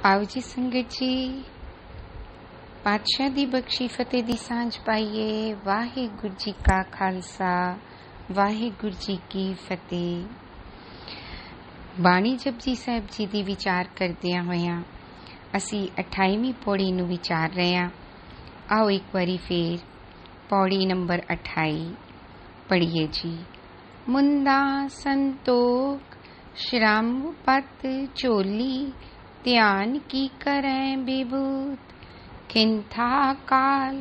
आओ जी संगत जी, पातशाह दी बख्शी फतेह दी सांझ पाइए। वाहिगुरु जी का खालसा, वाहिगुरु जी की फतेह। बाणी जपजी साहिब जी दी विचार करदियां होइयां असी 28ਵੀਂ पौड़ी नूं विचार रहे हां। आओ एक बारी फेर पौड़ी नंबर 28 पढ़िए जी। मुंदा संतोख श्रम पत चोली, ध्यान की करें विभूत। खिंथा काल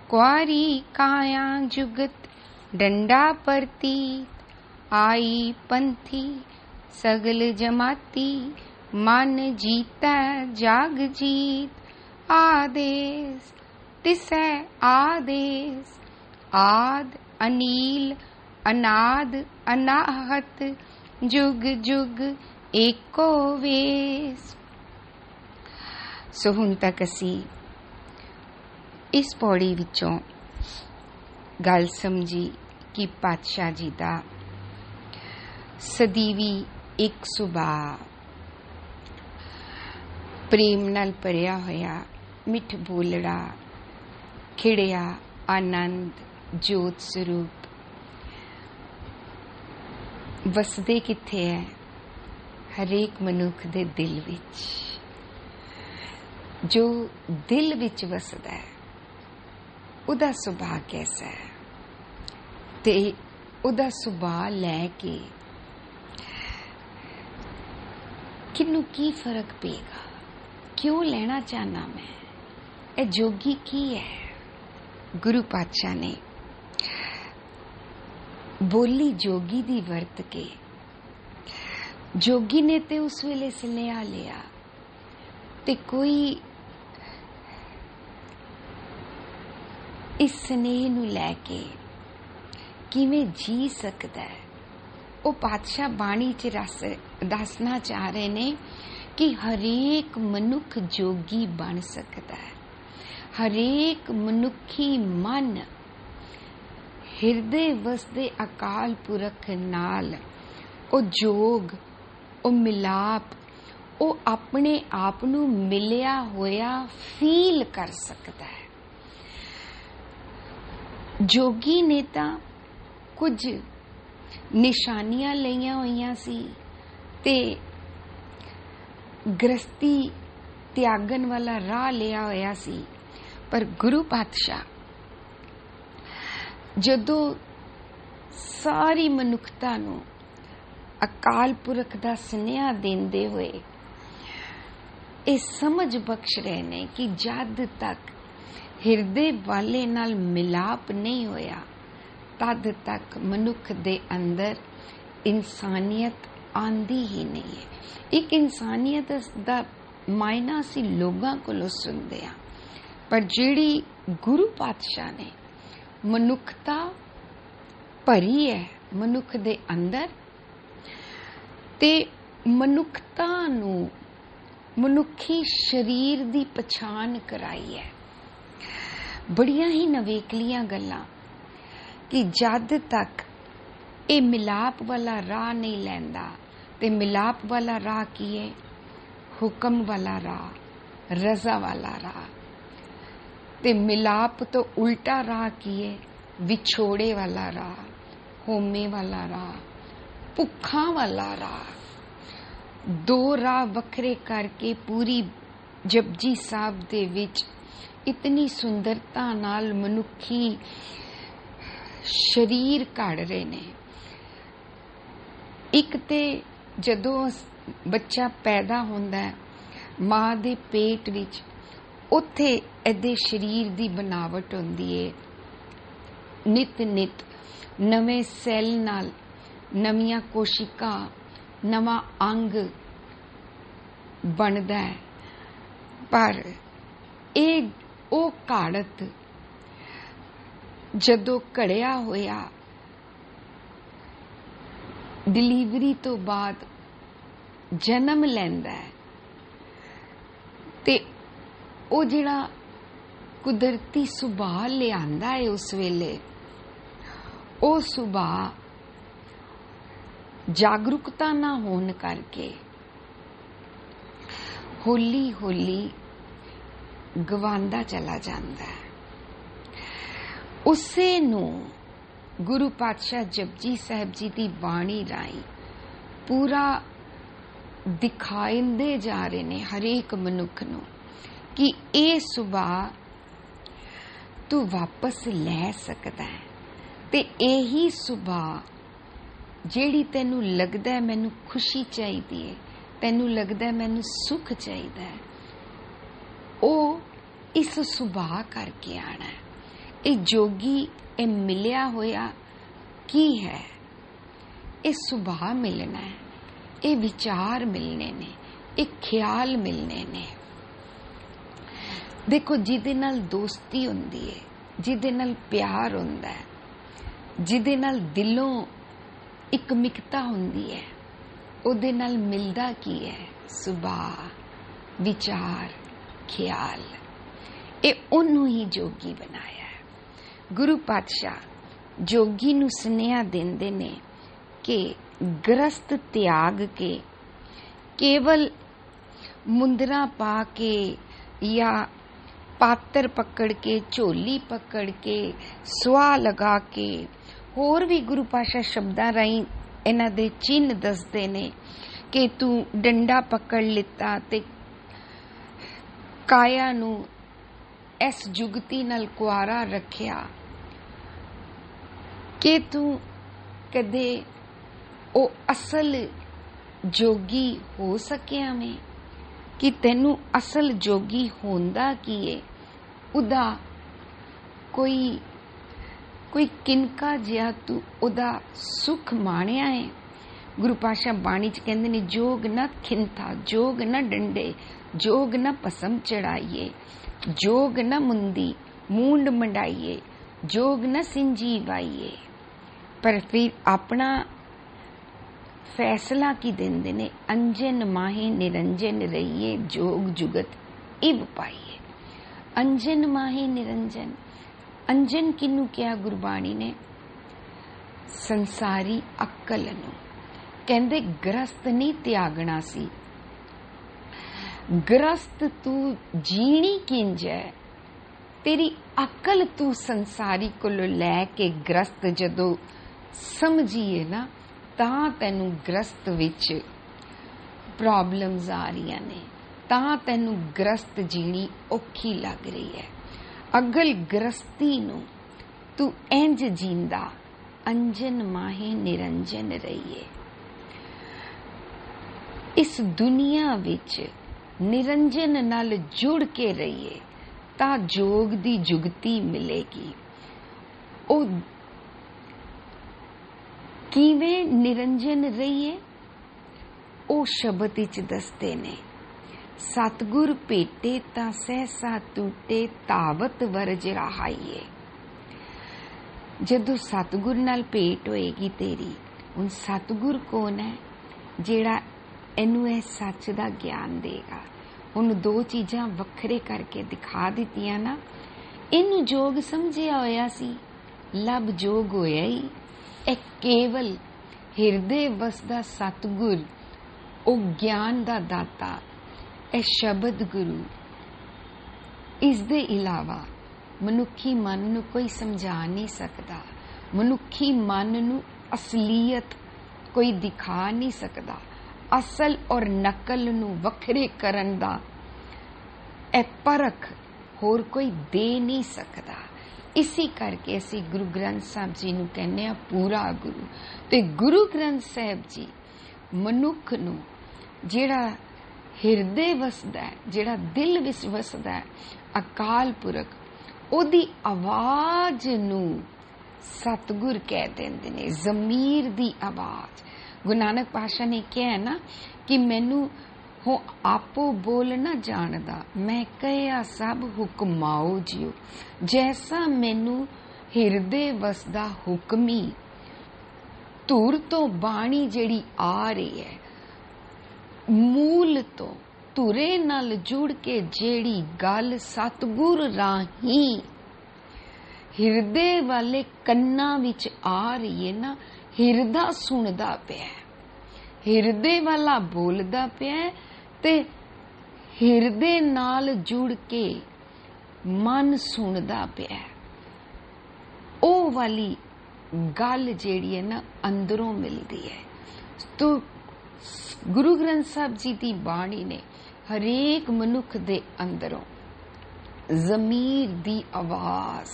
क्वारी काया जुगत, डंडा परतीत। आई पंथी सगल जमाती, मन जीता जाग जीत। आदेश तिसै आदेश, आद अनील अनाद अनाहत। जुग जुग एको वेस। सो हुण तक असी इस पौड़ी विचों गल समझी कि पातशाह जी दा सदीवी एक सुभाव, प्रेम नाल भरिया होया, मिठ बोलड़ा, खिड़िया आनंद जोत स्वरूप वसदे किथे है? हरेक मनुख दे दिल विच। जो दिल विच वसदा है उदा सुभाव कैसा है, ते उदा सुभाव लैके किन्नू की फर्क पेगा? क्यों लेना चाहना मैं? ए जोगी की है? गुरु पातशाह ने बोली जोगी दी वरत के, जोगी ने ते उस वेले सुनेहा लिया ते कोई इस स्नेह नू लैके किवें जी सकदा है? वो पातशाह बाणी च दसना चाह रहे ने कि हरेक मनुख जोगी बन सकता है। हरेक मनुखी मन हिरदे वसदे अकाल पुरख नाल ओ जोग, ओ मिलाप, ओ अपने आप नू मिलिया होया फील कर सकता है। जोगी ने तां कुछ निशानियां लईयां होईयां सी ते गृहस्थी त्यागन वाला राह लिया होया सी, पर गुरु पातशाह जदों सारी मनुखता नू अकाल पुरख दा सुनेहा देंदे होए ये समझ बख्श रहे ने कि जद तक हिरदे वाले नाल मिलाप नहीं होया तद तक मनुख दे अंदर इंसानियत आंदी ही नहीं है। एक इंसानियत दा मायना सी लोगां कोलों सुनदे हां, पर जिहड़ी गुरु पातशाह ने मनुखता भरी है मनुख दे अंदर, ते मनुखता नू मनुखी शरीर दी पछाण कराई है। बड़ियां ही नवेकलियां गल्लां कि जद तक ये मिलाप वाला राह नहीं लैंदा, ते मिलाप वाला राह की है? हुक्म वाला राह, रजा वाला राह। ते मिलाप तो उल्टा राह की है? विछोड़े वाला राह, होमे वाला राह, भुखा वाला राह। दो राह वखरे करके पूरी जपजी साहब दे विच इतनी सुंदरता नाल मनुखी शरीर घड़ रहे ने। एक ते जदों बच्चा पैदा होंदा है मां दे पेट विच, उत्थे एदे शरीर दी बनावट होंदी है। नित नित नवे सैल नाल नवियां कोशिका, नवा अंग बनदा है, पर ए ओ घाड़त जदों घड़िया होया डिलीवरी तो बाद जन्म लैंदा है, ते ओ जिहड़ा कुदरती सुभाव लिआंदा है उस वेले, ओ सुभाव जागरूकता ना होने करके ਹੌਲੀ ਹੌਲੀ ਗਵਾਉਂਦਾ ਚਲਾ ਜਾਂਦਾ ਹੈ। ਉਸੇ ਨੂੰ ਗੁਰੂ ਪਾਤਸ਼ਾਹ ਜਪਜੀ ਸਾਹਿਬ ਜੀ ਦੀ ਬਾਣੀ ਰਾਹੀਂ ਪੂਰਾ ਦਿਖਾਉਂਦੇ ਜਾ ਰਹੇ ਨੇ ਹਰੇਕ ਮਨੁੱਖ ਨੂੰ ਕਿ ਇਹ ਸੁਭਾਅ ਤੂੰ ਵਾਪਸ ਲੈ ਸਕਦਾ ਹੈ ਤੇ ਇਹੀ ਸੁਭਾਅ ਜਿਹੜੀ ਤੈਨੂੰ ਲੱਗਦਾ ਹੈ ਮੈਨੂੰ ਖੁਸ਼ੀ ਚਾਹੀਦੀ ਹੈ, ਤੈਨੂੰ ਲੱਗਦਾ ਹੈ ਮੈਨੂੰ ਸੁੱਖ ਚਾਹੀਦਾ ਹੈ, ਉਹ ਇਸ ਸੁਭਾਅ ਕਰਕੇ ਆਣਾ ਹੈ। ਇਹ ਜੋਗੀ ਇਹ ਮਿਲਿਆ ਹੋਇਆ ਕੀ ਹੈ? ਇਹ ਸੁਭਾਅ ਮਿਲਣਾ ਹੈ, ਇਹ ਵਿਚਾਰ ਮਿਲਨੇ ਨੇ, ਇਹ ਖਿਆਲ ਮਿਲਨੇ ਨੇ। ਦੇਖੋ, ਜਿਹਦੇ ਨਾਲ ਦੋਸਤੀ ਹੁੰਦੀ ਹੈ, ਜਿਹਦੇ ਨਾਲ ਪਿਆਰ ਹੁੰਦਾ ਹੈ, ਜਿਹਦੇ ਨਾਲ ਦਿਲੋਂ ਇੱਕ ਮਿਕਤਾ ਹੁੰਦੀ ਹੈ, ਉਹਦੇ ਨਾਲ ਮਿਲਦਾ ਕੀ ਹੈ? ਸੁਭਾਅ, ਵਿਚਾਰ, ਖਿਆਲ। ਇਹ ਉਹਨੂੰ ਹੀ ਜੋਗੀ ਬਣਾਇਆ ਹੈ। ਗੁਰੂ ਪਾਤਸ਼ਾਹ ਜੋਗੀ ਨੂੰ ਸੁਨੇਹਾ ਦਿੰਦੇ ਨੇ ਕਿ ਗ੍ਰਸਤ ਤਿਆਗ ਕੇ ਕੇਵਲ ਮੁੰਦਰਾ ਪਾ ਕੇ ਜਾਂ ਪਾਤਰ ਪਕੜ ਕੇ, ਝੋਲੀ ਪਕੜ ਕੇ, ਸੁਆਹ ਲਗਾ ਕੇ, ਹੋਰ ਵੀ ਗੁਰੂ ਪਾਤਸ਼ਾਹ ਸ਼ਬਦਾਂ ਰਾਹੀਂ ਇਹਨਾਂ ਦੇ ਚਿੰਨ੍ਹ ਦੱਸਦੇ ਨੇ ਕਿ ਤੂੰ ਡੰਡਾ ਪਕੜ ਲਿੱਤਾ ਤੇ ਕਾਇਆ ਨੂੰ ਇਸ ਜੁਗਤੀ ਨਾਲ ਕੁਆਰਾ ਰੱਖਿਆ ਕਿ ਤੂੰ ਕਦੇ ਉਹ ਅਸਲ ਜੋਗੀ ਹੋ ਸਕਿਆ ਮੈਂ? ਕਿ ਤੈਨੂੰ ਅਸਲ ਜੋਗੀ ਹੁੰਦਾ ਕੀ ਹੈ? ਉਹਦਾ ਕੋਈ ਕਿਨਕਾ ਜਿਹਾ ਤੂੰ ਉਹਦਾ ਸੁੱਖ ਮਾਣਿਆ ਹੈ? ਗੁਰੂ ਪਾਤਸ਼ਾਹ ਬਾਣੀ ਚ ਕਹਿੰਦੇ ਨੇ, ਜੋਗ ਨਾ ਖਿੰਥਾ, ਜੋਗ ਨਾ ਡੰਡੇ, ਜੋਗ ਨਾ ਭਸਮ ਚੜਾਈਏ, ਜੋਗ ਨਾ ਮੁੰਦੀ ਮੂੰਡ ਮੰਡਾਈਏ, ਜੋਗ ਨਾ ਸਿੰਜੀ ਵਾਈਏ। ਪਰ ਫਿਰ ਆਪਣਾ ਫੈਸਲਾ ਕੀ ਦਿੰਦੇ ਨੇ? ਅੰਜਨ ਮਾਹੇ ਨਿਰੰਜਨ ਰਹੀਏ, ਜੋਗ ਜੁਗਤ ਇਵ ਪਾਈਏ। ਅੰਜਨ ਮਾਹੇ ਨਿਰੰਜਨ, ਅੰਜਨ ਕਿਹਨੂੰ ਕਿਹਾ ਗੁਰਬਾਣੀ ਨੇ? ਸੰਸਾਰੀ ਅਕਲ ਨੂੰ। ਕਹਿੰਦੇ ਗ੍ਰਸਤ ਨਹੀਂ ਤਿਆਗਣਾ ਸੀ। ਗ੍ਰਸਤ ਤੂੰ ਜੀਣੀ ਕਿੰਜ ਹੈ? ਤੇਰੀ ਅਕਲ ਤੂੰ ਸੰਸਾਰੀ ਕੋਲੋਂ ਲੈ ਕੇ ਗ੍ਰਸਤ ਜਦੋਂ ਸਮਝੀਏ ਨਾ, ਤਾਂ ਤੈਨੂੰ ਗ੍ਰਸਤ ਵਿੱਚ ਪ੍ਰੋਬਲਮਸ ਆ ਰਹੀਆਂ ਨੇ, ਤਾਂ ਤੈਨੂੰ ਗ੍ਰਸਤ ਜੀਣੀ ਔਖੀ ਲੱਗ ਰਹੀ ਹੈ। ਅਗਲ ਗ੍ਰਸਤੀ ਨੂੰ ਤੂੰ ਇੰਜ ਜੀਂਦਾ, ਅੰਜਨ ਮਾਹੇ ਨਿਰੰਜਨ ਰਹੀਏ। ਇਸ ਦੁਨੀਆ ਵਿੱਚ ਨਿਰੰਜਨ ਨਾਲ ਜੁੜ ਕੇ ਰਹੀਏ ਤਾਂ ਜੋਗ ਦੀ ਜੁਗਤੀ ਮਿਲੇਗੀ। ਉਹ ਕਿਵੇਂ ਨਿਰੰਜਨ ਰਹੀਏ? ਉਹ ਸ਼ਬਦ ਵਿੱਚ ਦੱਸਦੇ ਨੇ, ਸਤਿਗੁਰ ਭੇਟੇ ਤਾਂ ਸਹਿਸਾ ਟੂਟੇ, ਤਾਵਤ ਵਰਜ ਰਹਾਈਏ। ਜਦੋਂ ਸਤਿਗੁਰ ਨਾਲ ਭੇਟ ਹੋਏਗੀ ਤੇਰੀ, ਹੁਣ ਸਤਿਗੁਰ ਕੌਣ ਹੈ? ਜਿਹੜਾ ਇਹਨੂੰ ਇਹ ਸੱਚ ਦਾ ਗਿਆਨ ਦੇਗਾ। ਹੁਣ ਦੋ ਚੀਜ਼ਾਂ ਵੱਖਰੇ ਕਰਕੇ ਦਿਖਾ ਦਿੱਤੀਆਂ ਨਾ। ਇਹਨੂੰ ਜੋਗ ਸਮਝਿਆ ਹੋਇਆ ਸੀ, ਲੱਭ ਜੋਗ ਹੋਇਆ ਹੀ। ਇਹ ਕੇਵਲ ਹਿਰਦੇ ਵਸਦਾ ਸਤਿਗੁਰ, ਉਹ ਗਿਆਨ ਦਾ ਦਾਤਾ, ਇਹ ਸ਼ਬਦ ਗੁਰੂ। ਇਸ ਦੇ ਇਲਾਵਾ ਮਨੁੱਖੀ ਮਨ ਨੂੰ ਕੋਈ ਸਮਝਾ ਨਹੀਂ ਸਕਦਾ। ਮਨੁੱਖੀ ਮਨ ਨੂੰ ਅਸਲੀਅਤ ਕੋਈ ਦਿਖਾ ਨਹੀਂ ਸਕਦਾ। ਅਸਲ ਔਰ ਨਕਲ ਨੂੰ ਵੱਖਰੇ ਕਰਨ ਦਾ ਇਹ ਪਰਖ ਹੋਰ ਕੋਈ ਦੇ ਨਹੀਂ ਸਕਦਾ। ਇਸੇ ਕਰਕੇ ਅਸੀਂ ਗੁਰੂ ਗ੍ਰੰਥ ਸਾਹਿਬ ਜੀ ਨੂੰ ਕਹਿੰਦੇ ਆ ਪੂਰਾ ਗੁਰੂ। ਤੇ ਗੁਰੂ ਗ੍ਰੰਥ ਸਾਹਿਬ ਜੀ ਮਨੁੱਖ ਨੂੰ ਜਿਹੜਾ ਹਿਰਦੇ ਵਸਦਾ ਹੈ, ਜਿਹੜਾ ਦਿਲ ਵਿੱਚ ਵਸਦਾ ਹੈ, ਅਕਾਲ ਪੁਰਖ, ਉਹਦੀ ਆਵਾਜ਼ ਨੂੰ ਸਤਿਗੁਰ ਕਹਿ ਦਿੰਦੇ ਨੇ, ਜ਼ਮੀਰ ਦੀ ਆਵਾਜ਼। ਗੁਰੂ ਨਾਨਕ ਪਾਤਸ਼ਾਹ ਨੇ ਕਿਹਾ ਨਾ ਕਿ ਮੈਨੂੰ ਹੋ ਆਪੋ ਬੋਲ ਨਾ ਜਾਣਦਾ, ਮੈਂ ਕਹਿਆ ਸਭ ਹੁਕਮਾਓ ਜਿਉ। ਜੈਸਾ ਮੈਨੂੰ ਹਿਰਦੇ ਵਸਦਾ ਹੁਕਮੀ ਧੁਰ ਤੋਂ ਬਾਣੀ ਜਿਹੜੀ ਆ ਰਹੀ ਹੈ, ਮੂਲ ਤੋਂ ਧੁਰੇ ਨਾਲ ਜੁੜ ਕੇ ਜਿਹੜੀ ਗੱਲ ਸਤਿਗੁਰ ਰਾਹੀਂ ਹਿਰਦੇ ਵਾਲੇ ਕੰਨਾਂ ਵਿੱਚ ਆ ਰਹੀ ਹੈ ਨਾ, ਹਿਰਦਾ ਸੁਣਦਾ ਪਿਆ, ਹਿਰਦੇ ਵਾਲਾ ਬੋਲਦਾ ਪਿਆ ਤੇ ਹਿਰਦੇ ਨਾਲ ਜੁੜ ਕੇ ਮਨ ਸੁਣਦਾ ਪਿਆ, ਉਹ ਵਾਲੀ ਗੱਲ ਜਿਹੜੀ ਹੈ ਨਾ ਅੰਦਰੋਂ ਮਿਲਦੀ ਹੈ। ਤੋ ਗੁਰੂ ਗ੍ਰੰਥ ਸਾਹਿਬ ਜੀ ਦੀ ਬਾਣੀ ਨੇ ਹਰੇਕ ਮਨੁੱਖ ਦੇ ਅੰਦਰੋਂ ਜ਼ਮੀਰ ਦੀ ਆਵਾਜ਼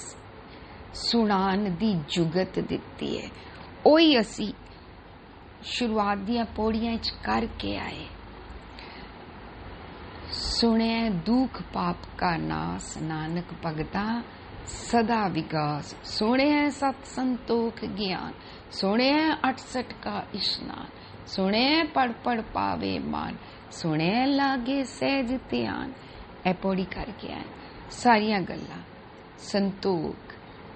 ਸੁਣਾਉਣ ਦੀ ਜੁਗਤ ਦਿੱਤੀ ਹੈ। ਉਹੀ ਅਸੀਂ ਸ਼ੁਰੂਆਤ ਦੀਆਂ ਪੌੜੀਆਂ 'ਚ ਕਰਕੇ ਆਏ। ਸੁਣਿਆ ਦੁੱਖ ਪਾਪ ਕਾ ਨਾਸ, ਨਾਨਕ ਭਗਤਾ ਸਦਾ ਵਿਗਾਸ। ਸੁਣਿਆ ਸਤ ਸੰਤੋਖ ਗਿਆਨ, ਸੁਣਿਆ 68 ਕਾ ਇਸ਼ਨਾਨ, ਸੁਣਿਆ ਪੜ ਪੜ ਪਾਵੇ ਮਾਨ, ਸੁਣਿਆ ਲਾਗੇ ਸਹਿਜ ਧਿਆਨ। ਇਹ ਪੌੜੀ ਕਰਕੇ ਆਏ। ਸਾਰੀਆਂ ਗੱਲਾਂ ਸੰਤੋਖ,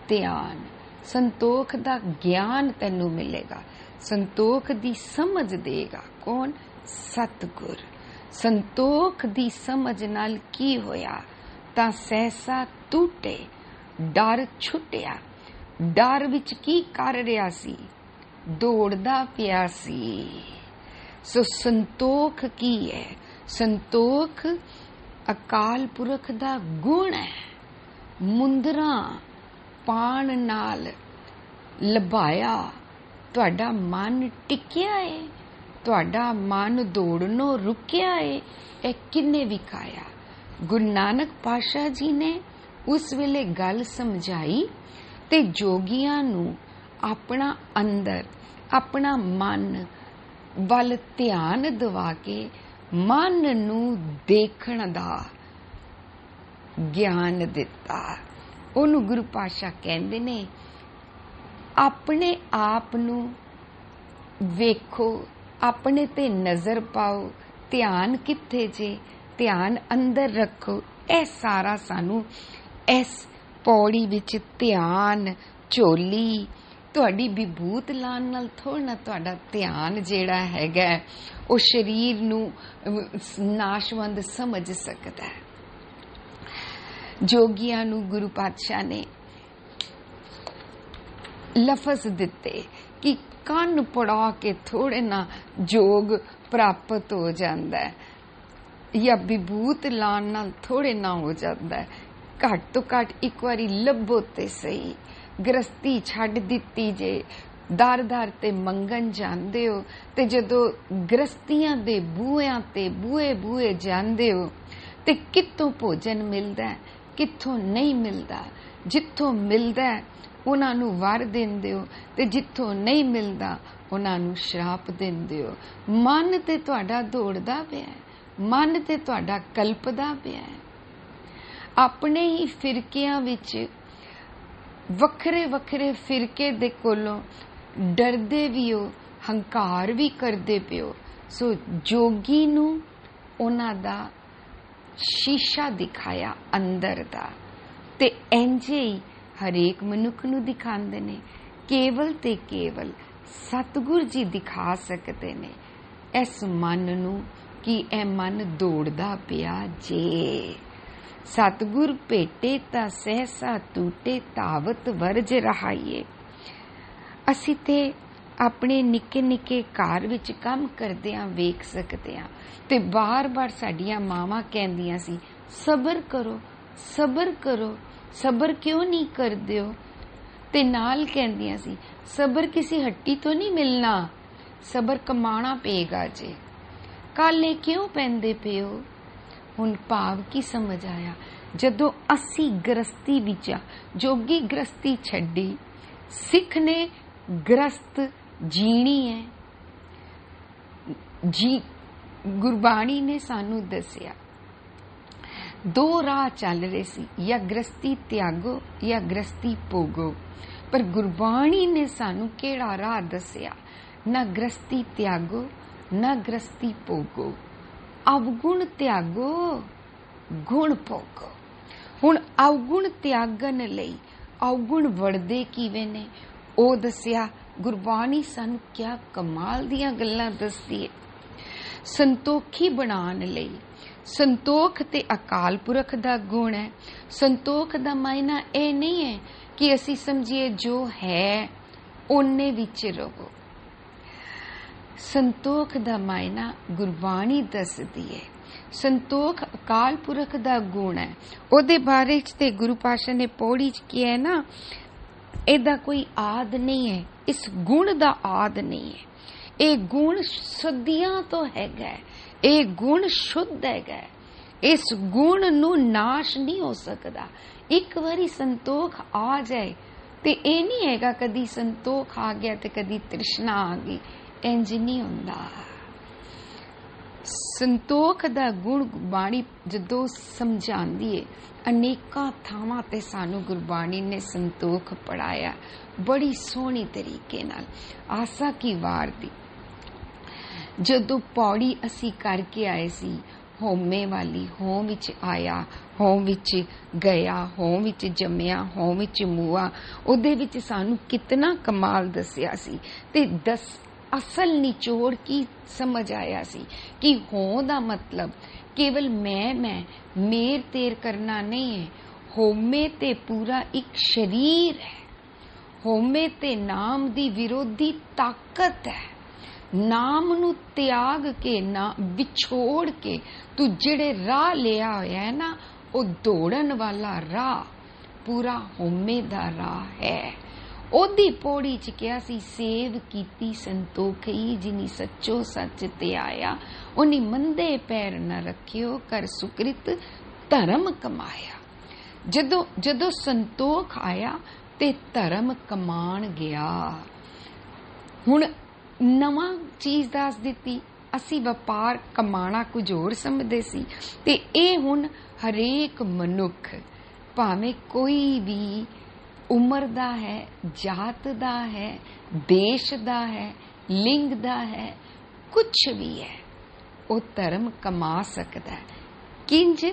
ਧਿਆਨ, ਸੰਤੋਖ ਦਾ ਗਿਆਨ ਤੈਨੂੰ ਮਿਲੇਗਾ, ਸੰਤੋਖ ਦੀ ਸਮਝ ਦੇਗਾ ਕੌਣ? ਸਤਿਗੁਰ। ਸੰਤੋਖ ਦੀ ਸਮਝ ਨਾਲ ਕੀ ਹੋਇਆ? ਤਾਂ ਸਹਿਸਾ ਟੁੱਟੇ, ਡਰ ਛੁੱਟਿਆ। ਡਰ ਵਿੱਚ ਕੀ ਕਰ ਰਿਹਾ ਸੀ? ਦੌੜਦਾ ਪਿਆ ਸੀ। ਸੋ ਸੰਤੋਖ ਕੀ ਹੈ? ਸੰਤੋਖ ਅਕਾਲ ਪੁਰਖ ਦਾ ਗੁਣ ਹੈ। ਮੁੰਦਰਾਂ ਪਾਣ ਨਾਲ ਲਭਾਇਆ ਤੁਹਾਡਾ ਮਨ ਟਿਕਿਆ ਏ, ਤੁਹਾਡਾ ਮਨ ਦੌੜਨੋਂ ਰੁਕਿਆ ਏ। ਇਹ ਕਿੰਨੇ ਵਿਖਾਇਆ? ਗੁਰੂ ਨਾਨਕ ਪਾਤਸ਼ਾਹ ਜੀ ਨੇ ਉਸ ਵੇਲੇ ਗੱਲ ਸਮਝਾਈ ਤੇ ਜੋਗੀਆਂ ਨੂੰ ਆਪਣਾ ਅੰਦਰ, ਆਪਣਾ ਮਨ ਵੱਲ ਧਿਆਨ ਦਿਵਾ ਕੇ ਮਨ ਨੂੰ ਦੇਖਣ ਦਾ ਗਿਆਨ ਦਿੱਤਾ। ਉਹਨੂੰ ਗੁਰੂ ਪਾਤਸ਼ਾਹ ਕਹਿੰਦੇ ਨੇ ਆਪਣੇ ਆਪ ਨੂੰ ਵੇਖੋ, ਆਪਣੇ ਤੇ ਨਜ਼ਰ ਪਾਓ। ਧਿਆਨ ਕਿੱਥੇ ਜੇ? ਧਿਆਨ ਅੰਦਰ ਰੱਖੋ। ਇਹ ਸਾਰਾ ਸਾਨੂੰ ਇਸ ਪੌੜੀ ਵਿੱਚ ਧਿਆਨ ਝੋਲੀ ਤੁਹਾਡੀ ਵਿਭੂਤ ਲਾਣ ਨਾਲ ਥੋੜ੍ਹਾ ਨਾ ਤੁਹਾਡਾ ਧਿਆਨ ਜਿਹੜਾ ਹੈਗਾ ਉਹ ਸਰੀਰ ਨੂੰ ਨਾਸ਼ਵੰਦ ਸਮਝ ਸਕਦਾ ਹੈ। ਜੋਗੀਆਂ ਨੂੰ ਗੁਰੂ ਪਾਤਸ਼ਾਹ ਨੇ ਲਫ਼ਜ਼ ਦਿੱਤੇ ਕਿ ਕੰਨ ਪੜਾ ਕੇ ਥੋੜੇ ਨਾ ਜੋਗ ਪ੍ਰਾਪਤ ਹੋ ਜਾਂਦਾ ਹੈ, ਜਾਂ ਵਿਭੂਤ ਲਾਣ ਨਾਲ ਥੋੜੇ ਨਾ ਹੋ ਜਾਂਦਾ ਹੈ। ਘੱਟ ਤੋਂ ਘੱਟ ਇੱਕ ਵਾਰੀ ਲੱਭੋ ਤੇ ਸਹੀ। ਗ੍ਰਸਤੀ ਛੱਡ ਦਿੱਤੀ ਜੇ, ਦਰ ਤੇ ਮੰਗਣ ਜਾਂਦੇ ਹੋ, ਤੇ ਜਦੋਂ ਗ੍ਰਸਤੀਆਂ ਦੇ ਬੂਹਿਆਂ ਤੇ ਬੂਹੇ ਜਾਂਦੇ ਹੋ ਤੇ ਕਿੱਥੋਂ ਭੋਜਨ ਮਿਲਦਾ, ਕਿੱਥੋਂ ਨਹੀਂ ਮਿਲਦਾ। ਜਿੱਥੋਂ ਮਿਲਦਾ ਉਹਨਾਂ ਨੂੰ ਵਰ ਦਿੰਦੇ ਹੋ ਤੇ ਜਿੱਥੋਂ ਨਹੀਂ ਮਿਲਦਾ ਉਹਨਾਂ ਨੂੰ ਸ਼ਰਾਪ ਦਿੰਦੇ ਹੋ। ਮਨ ਤੇ ਤੁਹਾਡਾ ਦੌੜਦਾ ਪਿਆ, ਮਨ ਤੇ ਤੁਹਾਡਾ ਕਲਪਦਾ ਪਿਆ। ਆਪਣੇ ਹੀ ਫਿਰਕਿਆਂ ਵਿੱਚ ਵੱਖਰੇ ਵੱਖਰੇ ਫਿਰਕੇ ਦੇ ਕੋਲੋਂ ਡਰਦੇ ਵੀ ਹੋ, ਹੰਕਾਰ ਵੀ ਕਰਦੇ ਪਿਓ। ਸੋ ਜੋਗੀ ਨੂੰ ਉਹਨਾਂ ਦਾ ਸ਼ੀਸ਼ਾ ਦਿਖਾਇਆ ਅੰਦਰ ਦਾ, ਤੇ ਇੰਝੇ ਹੀ ਹਰੇਕ ਮਨੁੱਖ ਨੂੰ ਦਿਖਾਉਂਦੇ ਨੇ। ਕੇਵਲ ਤੇ ਕੇਵਲ ਸਤਿਗੁਰ ਜੀ ਦਿਖਾ ਸਕਦੇ ਨੇ ਇਸ ਮਨ ਨੂੰ ਕਿ ਇਹ ਮਨ ਦੌੜਦਾ ਪਿਆ ਜੇ। ਸਤਿਗੁਰ ਭੇਟੇ ਤਾਂ ਸਹਿਸਾ ਟੂਟੇ, ਧਾਵਤ ਵਰਜ ਰਹਾਈਏ। ਅਸੀਂ ਤੇ ਆਪਣੇ ਨਿੱਕੇ ਨਿੱਕੇ ਘਰ ਵਿੱਚ ਕੰਮ ਕਰਦਿਆਂ ਵੇਖ ਸਕਦੇ ਹਾਂ, ਤੇ ਬਾਰ-ਬਾਰ ਸਾਡੀਆਂ ਮਾਵਾਂ ਕਹਿੰਦੀਆਂ ਸੀ ਸਬਰ ਕਰੋ, ਸਬਰ ਕਰੋ। ਸਬਰ ਕਿਉਂ ਨਹੀਂ ਕਰਦੇ ਹੋ? ਤੇ ਨਾਲ ਕਹਿੰਦੀਆਂ ਸੀ ਸਬਰ ਕਿਸੇ ਹੱਟੀ ਤੋਂ ਨਹੀਂ ਮਿਲਣਾ, ਸਬਰ ਕਮਾਣਾ ਪਏਗਾ ਜੇ। ਕਾਲੇ ਕਿਉਂ ਪੈਂਦੇ ਪਏ ਹੋ? ਹੁਣ ਭਾਵ ਕੀ ਸਮਝ ਆਇਆ? ਜਦੋਂ ਅਸੀਂ ਗ੍ਰਸਤੀ ਵਿੱਚ, ਜੋਗੀ ਗ੍ਰਸਤੀ ਛੱਡੀ, ਸਿੱਖ ਨੇ ਗ੍ਰਸਤ ਜੀਣੀ ਹੈ ਜੀ। ਗੁਰਬਾਣੀ ਨੇ ਸਾਨੂੰ ਦੱਸਿਆ ਦੋ ਰਾਹ ਚੱਲ ਰਹੇ ਸੀ, ਜਾਂ ਗ੍ਰਸਤੀ ਤਿਆਗੋ ਜਾਂ ਗ੍ਰਸਤੀ ਭੋਗੋ। ਪਰ ਗੁਰਬਾਣੀ ਨੇ ਸਾਨੂੰ ਕਿਹੜਾ ਰਾਹ ਦੱਸਿਆ? ਨਾ ਗ੍ਰਸਤੀ ਤਿਆਗੋ ਨਾ ਗ੍ਰਸਤੀ ਭੋਗੋ, ਅਵਗੁਣ ਤਿਆਗੋ ਗੁਣ ਭੋਗੋ। ਹੁਣ ਅਵਗੁਣ ਤਿਆਗਣ ਲਈ ਅਵਗੁਣ ਵੜਦੇ ਕਿਵੇਂ ਨੇ ਉਹ ਦੱਸਿਆ। ਗੁਰਬਾਣੀ ਸਾਨੂੰ ਕਿਆ ਕਮਾਲ ਦੀਆਂ ਗੱਲਾਂ ਦੱਸਦੀ ਹੈ। ਸੰਤੋਖੀ ਬਣਾਉਣ ਲਈ, ਸੰਤੋਖ ਤੇ ਅਕਾਲ ਪੁਰਖ ਦਾ ਗੁਣ ਹੈ। ਸੰਤੋਖ ਦਾ ਮਾਇਨਾ ਇਹ ਨਹੀਂ ਹੈ ਕਿ ਅਸੀਂ ਸਮਝੀਏ ਜੋ ਹੈ ਓਨੇ ਵਿੱਚ ਰਹੋ। संतोख दा मायना गुरबाणी दसदी है। संतोख अकाल पुरख दा गुण है। ओदे बारे च ते गुरु पातशाह ने पौड़ी च किया है ना, एदा कोई आद नहीं है, इस गुण दा आद नहीं है। ये गुण सदियां तो हैगा, ये गुण शुद्ध हैगा, इस गुण नू नाश नहीं हो सकता। एक बारी संतोख आ जाए ते ये नहीं हैगा कदी संतोख आ गया ते कदी तृष्णा आ गई, इंज नहीं हुंदा। संतोख दा गुण गुरबाणी जदों समझांदी है, अनेकां थावां ते सानू गुरबाणी ने संतोख पढ़ाया बड़ी सोहनी तरीके नाल। आसा की वार दी जदों पौड़ी असी करके आए सी, होमे वाली, होम विच आया, होम विच गया, होम विच जम्मिया, होम विच मूआ, उहदे विच सानू कितना कमाल दसिया सी। ते असल निचोड़ की समझ आया सी कि हों दा मतलब केवल मैं मेर तेर करना नहीं है। होमे ते पूरा एक शरीर है। होमे ते नाम दी विरोधी ताकत है। नाम नू त्याग के, ना विछोड़ के तू जेड़े राह लिया होया है ना, वो दौड़न वाला राह पूरा होमे दा राह है। ओदी पौड़ी च क्या सी, सेव कीती संतोखई जिनी सच्चो सच ते आया, उन्हीं मंदे पैर न रखियो कर सुकृत धर्म कमाया। जदों संतोख आया ते धर्म कमान गया। हुण नवां चीज दस दिती, असी वपार कमाना कुछ होर समझदे सी, ते ए हुण हरेक मनुख भावें कोई भी उम्र दा है, जात दा है, देश दा है, लिंग दा है, कुछ भी है, वो धर्म कमा सकता है। किंज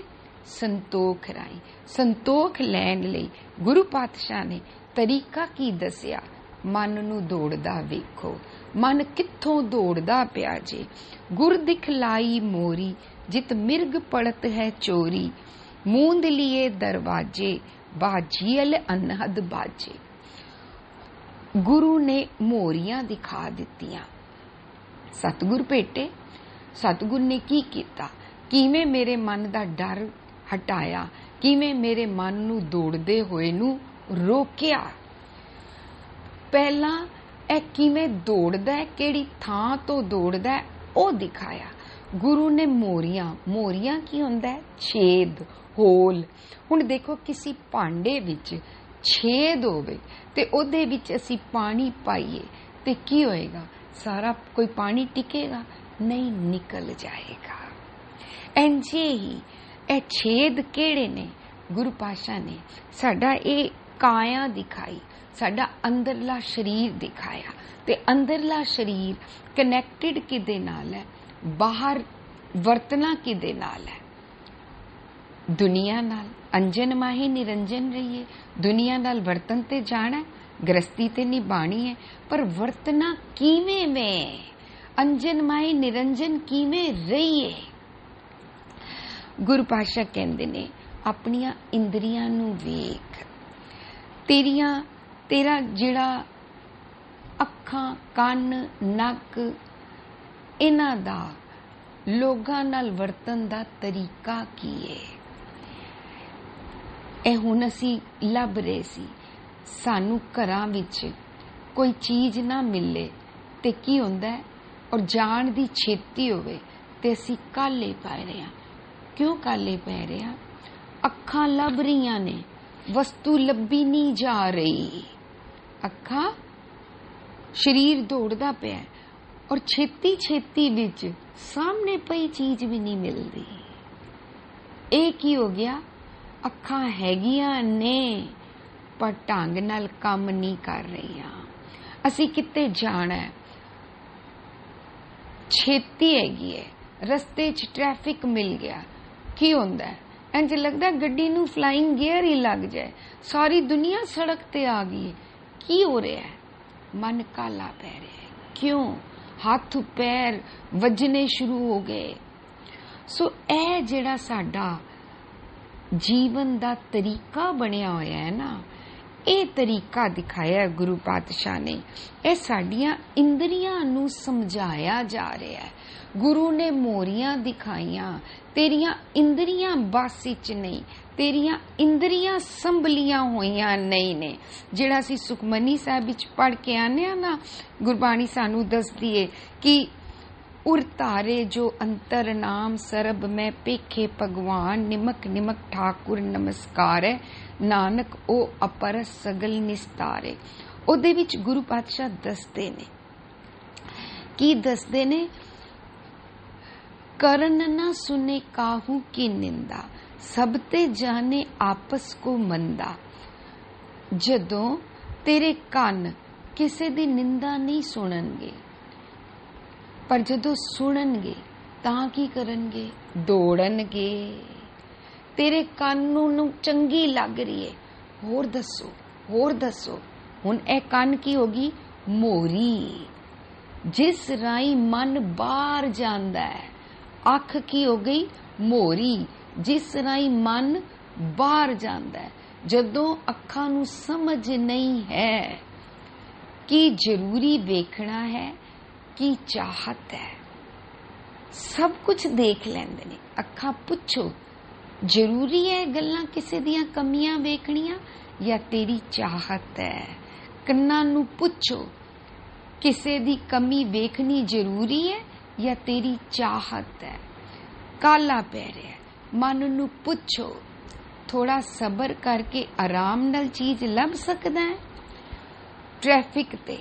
संतोख राई। संतोख लैण लई गुरु पातशाह ने तरीका की दसिया, मन नू दौड़दा वेखो, मन कित्थों दौड़दा पिया जे। गुर दिखलाई मोरी जित मिर्ग पड़त है चोरी, मूंद लिए दरवाजे बाजियल अनहद बाजे। गुरु ने मोरियां दिखा दित्तियां। सतगुर भेटे, सतगुर ने की कीता, किवें मेरे मन दा डर हटाया, किवें मेरे मन नू दौड़दे होए नू रोकिया। पहला ए किवें दौड़दा है, केड़ी थां तो दौड़दा है, ओ दिखाया। गुरु ने मोरियां की हुंदा है? छेद, होल। हुण देखो किसी भांडे विच छेद होवे ते ओदे विच असी पानी पाइए ते की होएगा? सारा कोई पानी टिकेगा नहीं, निकल जाएगा। इंजे ही ए छेद केड़े ने? गुरु पातशाह ने साडा ए काया दिखाई, साडा अंदरला शरीर दिखाया। ते अंदरला शरीर कनैक्टेड किदे नाल है? बाहर वरतना किदे नाल है? दुनिया नाल। अंजन माही निरंजन रहिए। दुनिया नाल वरतन ते जाना, गृहस्थी ते निभानी है, पर वरतना किवें में? अंजन माही निरंजन किवें रहिए? गुरु पातशाह कहंदे ने अपनियां इंद्रियां नू वेख। तेरा जिहड़ा अखां, कन, नक, इन्हां दा लोगां नाल वरतन दा तरीका की है? ਇਹ ਹੁਣ ਅਸੀਂ ਲੱਭ ਰਹੇ ਸੀ। ਸਾਨੂੰ ਘਰਾਂ ਵਿੱਚ ਕੋਈ ਚੀਜ਼ ਨਾ ਮਿਲੇ ਤੇ ਕੀ ਹੁੰਦਾ ਹੈ, ਔਰ ਜਾਣ ਦੀ ਛੇਤੀ ਹੋਵੇ ਤੇ ਅਸੀਂ ਕਾਲੇ ਪੈ ਰਹੇ ਹਾਂ। ਕਿਉਂ ਕਾਲੇ ਪੈ ਰਹੇ ਹਾਂ? ਅੱਖਾਂ ਲੱਭ ਰਹੀਆਂ ਨੇ, ਵਸਤੂ ਲੱਭੀ ਨਹੀਂ ਜਾ ਰਹੀ। ਅੱਖਾਂ, ਸਰੀਰ ਦੌੜਦਾ ਪਿਆ ਔਰ ਛੇਤੀ ਵਿੱਚ ਸਾਹਮਣੇ ਪਈ ਚੀਜ਼ ਵੀ ਨਹੀਂ ਮਿਲਦੀ। ਇਹ ਕੀ ਹੋ ਗਿਆ? ਅੱਖਾਂ ਹੈਗੀਆਂ ਨੇ ਪਰ ਢੰਗ ਨਾਲ ਕੰਮ ਨਹੀਂ ਕਰ ਰਹੀਆਂ। ਅਸੀਂ ਕਿਤੇ ਜਾਣਾ ਹੈ, ਛੇਤੀ ਹੈਗੀ ਹੈ, ਰਸਤੇ 'ਚ ਟ੍ਰੈਫਿਕ ਮਿਲ ਗਿਆ, ਕੀ ਹੁੰਦਾ ਹੈ? ਇੰਜ ਲੱਗਦਾ ਗੱਡੀ ਨੂੰ ਫਲਾਈਂਗ ਗੇਅਰ ਹੀ ਲੱਗ ਜਾਏ, ਸਾਰੀ ਦੁਨੀਆ ਸੜਕ ਤੇ ਆ ਗਈ ਹੈ। ਕੀ ਹੋ ਰਿਹਾ ਹੈ? ਮਨ ਕਾਲਾ ਪੈ ਰਿਹਾ ਹੈ। ਕਿਉਂ? ਹੱਥ ਪੈਰ ਵੱਜਣੇ ਸ਼ੁਰੂ ਹੋ ਗਏ। ਸੋ ਇਹ ਜਿਹੜਾ ਸਾਡਾ ਜੀਵਨ ਦਾ ਤਰੀਕਾ ਬਣਿਆ ਹੋਇਆ ਹੈ ਨਾ, ਇਹ ਤਰੀਕਾ ਦਿਖਾਇਆ ਗੁਰੂ ਪਾਤਸ਼ਾਹ ਨੇ। ਇਹ ਸਾਡੀਆਂ ਇੰਦਰੀਆਂ ਨੂੰ ਸਮਝਾਇਆ ਜਾ ਰਿਹਾ ਹੈ। ਗੁਰੂ ਨੇ ਮੋਰੀਆਂ ਦਿਖਾਈਆਂ, ਤੇਰੀਆਂ ਇੰਦਰੀਆਂ ਬਸ ਵਿੱਚ ਨਹੀਂ, ਤੇਰੀਆਂ ਇੰਦਰੀਆਂ ਸੰਭਲੀਆਂ ਹੋਈਆਂ ਨਹੀਂ ਨੇ। ਜਿਹੜਾ ਅਸੀਂ ਸੁਖਮਨੀ ਸਾਹਿਬ ਵਿੱਚ ਪੜ੍ਹ ਕੇ ਆਨੇ ਆ ਨਾ, ਗੁਰਬਾਣੀ ਸਾਨੂੰ ਦੱਸਦੀ ਏ ਕਿ उर तारे जो अंतर नाम सरब में पेखे भगवान निमक निमक ठाकुर नमस्कार है नानक ओ अपर सगल निस्तारे। ਉਹਦੇ ਵਿੱਚ ਗੁਰੂ ਪਾਤਸ਼ਾਹ ਦੱਸਦੇ ਨੇ, ਕੀ ਦੱਸਦੇ ਨੇ? ਕਰਨ ਨਾ ਸੁਨੇ ਕਾਹੂ ਕੀ ਨਿੰਦਾ, ਸਭ ਤੇ ਜਾਣੇ ਆਪਸ ਕੋ ਮੰਦਾ। ਜਦੋਂ ਤੇਰੇ ਕੰਨ ਕਿਸੇ ਦੀ ਨਿੰਦਾ ਨਹੀਂ ਸੁਣਨਗੇ, पर जदों सुननगे तां की करनगे? दौड़नगे। तेरे कानूं नूं चंगी लग रही है, होर दसो होर दसो। हुण ए कान की होगी? मोरी, जिस राई मन बाहर जांदा है। अख की हो गई? मोरी, जिस राई मन बाहर जांदा है। जदों अखां नूं समझ नहीं है कि जरूरी वेखना है की चाहत है, सब कुछ देख लेंदे ने। अखा पुछो जरूरी है गल्लां किसे दियां कमियां वेखणियां या तेरी चाहत है? कन्नां नूं पुछो किसे दी कमी वेखनी जरूरी है या तेरी चाहत है? काला पै रिहा, मन नूं पुछो थोड़ा सबर करके आराम नाल चीज लभ सकदा है? ट्रैफिक ते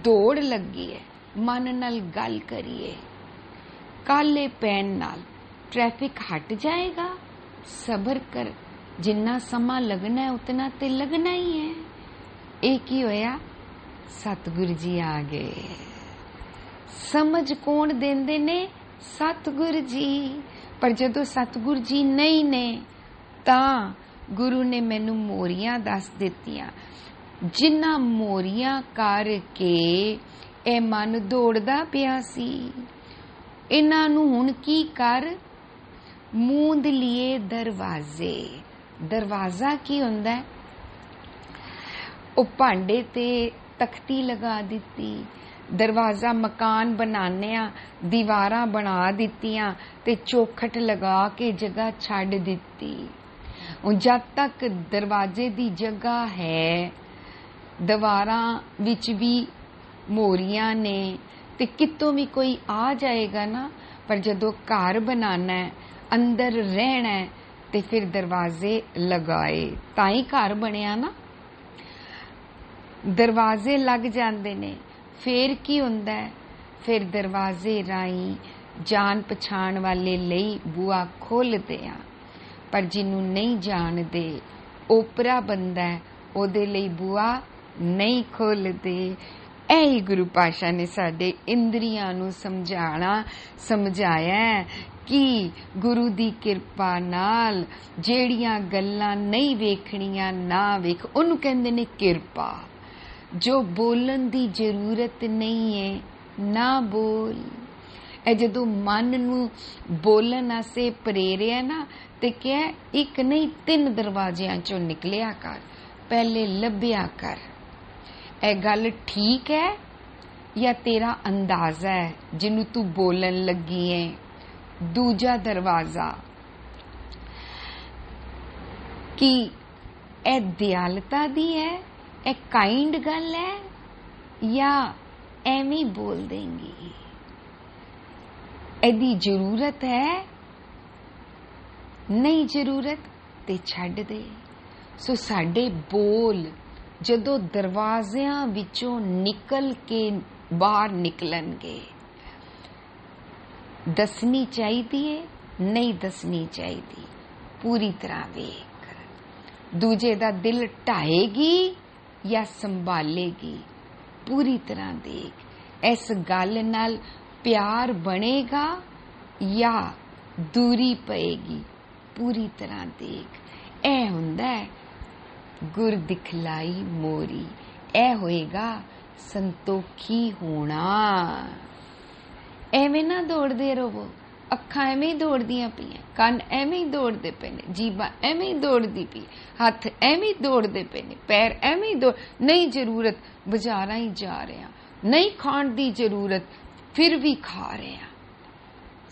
दौड़ लगी है, मन नाल गल करिए, काले पैन नाल ट्रैफिक हट जाएगा। सबर कर, जिन्ना समा लगना है उतना ते लगना ही है। एक ही होया, सतगुरु जी आ गए। समझ कौन देंदे ने? सतगुरु जी। पर जदों सतगुरु जी नहीं ने तां गुरु ने मैनू मोरियां दस दित्तियां, जिन्हां मोरियां करके ਇਹ ਮਨ ਦੌੜਦਾ ਪਿਆ ਸੀ। ਇਹਨਾਂ ਨੂੰ ਹੁਣ ਕੀ ਕਰ? ਮੂੰਦ ਲਿਏ ਦਰਵਾਜ਼ੇ। ਦਰਵਾਜ਼ਾ ਕੀ ਹੁੰਦਾ? ਉਹ ਭਾਂਡੇ ਤੇ ਤਖਤੀ ਲਗਾ ਦਿੱਤੀ। ਦਰਵਾਜ਼ਾ ਮਕਾਨ ਬਣਾਉਂਦੇ ਆ, ਦੀਵਾਰਾਂ ਬਣਾ ਦਿੱਤੀਆਂ ਤੇ ਚੌਖਟ ਲਗਾ ਕੇ ਜਗ੍ਹਾ ਛੱਡ ਦਿੱਤੀ। ਹੁਣ ਜਦ ਤੱਕ ਦਰਵਾਜ਼ੇ ਦੀ ਜਗ੍ਹਾ ਹੈ, ਦੀਵਾਰਾਂ ਵਿੱਚ ਵੀ मोरियां ने, ते कितों भी कोई आ जाएगा ना। पर जदों घर बनाना है, अंदर रहना है, ते फिर दरवाजे लगाए तां ही घर बनिया ना। दरवाजे लग जांदे ने, फिर की हुंदा है? फिर दरवाजे राही जान पछाण वाले लई बूआ खोलदे आ, पर जिन्नू नहीं जानदे ओपरा बंदा है ओदे लई बूआ नहीं खोलदे। ਇਹੀ ਗੁਰੂ ਪਾਤਸ਼ਾਹ ਨੇ ਸਾਡੇ ਇੰਦਰੀਆਂ ਨੂੰ ਸਮਝਾਇਆ ਕਿ ਗੁਰੂ ਦੀ ਕਿਰਪਾ ਨਾਲ ਜਿਹੜੀਆਂ ਗੱਲਾਂ ਨਹੀਂ ਵੇਖਣੀਆਂ ਨਾ ਵੇਖ। ਉਹਨੂੰ ਕਹਿੰਦੇ ਨੇ ਕਿਰਪਾ। ਜੋ ਬੋਲਣ ਦੀ ਜ਼ਰੂਰਤ ਨਹੀਂ ਹੈ ਨਾ ਬੋਲ। ਇਹ ਜਦੋਂ ਮਨ ਨੂੰ ਬੋਲਣ ਵਾਸਤੇ ਪ੍ਰੇਰਿਆ ਨਾ ਤੇ ਕਿਹਾ ਇੱਕ ਨਹੀਂ 3 ਦਰਵਾਜ਼ਿਆਂ ਚੋਂ ਨਿਕਲਿਆ ਕਰ, ਪਹਿਲੇ ਲੱਭਿਆ ਕਰ ਇਹ ਗੱਲ ਠੀਕ ਹੈ ਜਾਂ ਤੇਰਾ ਅੰਦਾਜ਼ਾ ਹੈ ਜਿਹਨੂੰ ਤੂੰ ਬੋਲਣ ਲੱਗੀ ਹੈ। ਦੂਜਾ ਦਰਵਾਜ਼ਾ ਕਿ ਇਹ ਦਿਆਲਤਾ ਦੀ ਹੈ, ਇਹ ਕਾइंड ਗੱਲ ਹੈ ਜਾਂ ਐਵੇਂ ਬੋਲ ਦੇਂਗੀ? ਇਹਦੀ ਜ਼ਰੂਰਤ ਹੈ? ਨਹੀਂ ਜ਼ਰੂਰਤ ਤੇ ਛੱਡ ਦੇ। ਸੋ ਸਾਡੇ ਬੋਲ ਜਦੋਂ ਦਰਵਾਜ਼ਿਆਂ ਵਿੱਚੋਂ ਨਿਕਲ ਕੇ ਬਾਹਰ ਨਿਕਲਣਗੇ, ਦੱਸਣੀ ਚਾਹੀਦੀ ਹੈ ਨਹੀਂ ਦੱਸਣੀ ਚਾਹੀਦੀ, ਪੂਰੀ ਤਰ੍ਹਾਂ ਵੇਖ। ਦੂਜੇ ਦਾ ਦਿਲ ਢਾਏਗੀ ਜਾਂ ਸੰਭਾਲੇਗੀ, ਪੂਰੀ ਤਰ੍ਹਾਂ ਦੇਖ। ਇਸ ਗੱਲ ਨਾਲ ਪਿਆਰ ਬਣੇਗਾ ਜਾਂ ਦੂਰੀ ਪਏਗੀ, ਪੂਰੀ ਤਰ੍ਹਾਂ ਦੇਖ। ਇਹ ਹੁੰਦਾ ਹੈ ਗੁਰ ਦਿਖਲਾਈ ਮੋਰੀ। ਇਹ ਹੋਏਗਾ ਸੰਤੋਖੀ ਹੋਣਾ। ਐਵੇਂ ਨਾ ਦੌੜਦੇ ਰਹੋ, ਅੱਖਾਂ ਐਵੇਂ ਹੀ ਦੌੜਦੀਆਂ ਪਈਆਂ, ਕੰਨ ਐਵੇਂ ਹੀ ਦੌੜਦੇ ਪਏ ਨੇ, ਜੀਭਾਂ ਐਵੇਂ ਹੀ ਦੌੜਦੀ ਪਈ, ਹੱਥ ਐਵੇਂ ਹੀ ਦੌੜਦੇ ਪਏ ਨੇ, ਪੈਰ ਐਵੇਂ ਹੀ ਨਹੀਂ ਜ਼ਰੂਰਤ ਬਾਜ਼ਾਰਾਂ ਹੀ ਜਾ ਰਹੇ ਹਾਂ, ਨਹੀਂ ਖਾਣ ਦੀ ਜ਼ਰੂਰਤ ਫਿਰ ਵੀ ਖਾ ਰਹੇ ਹਾਂ।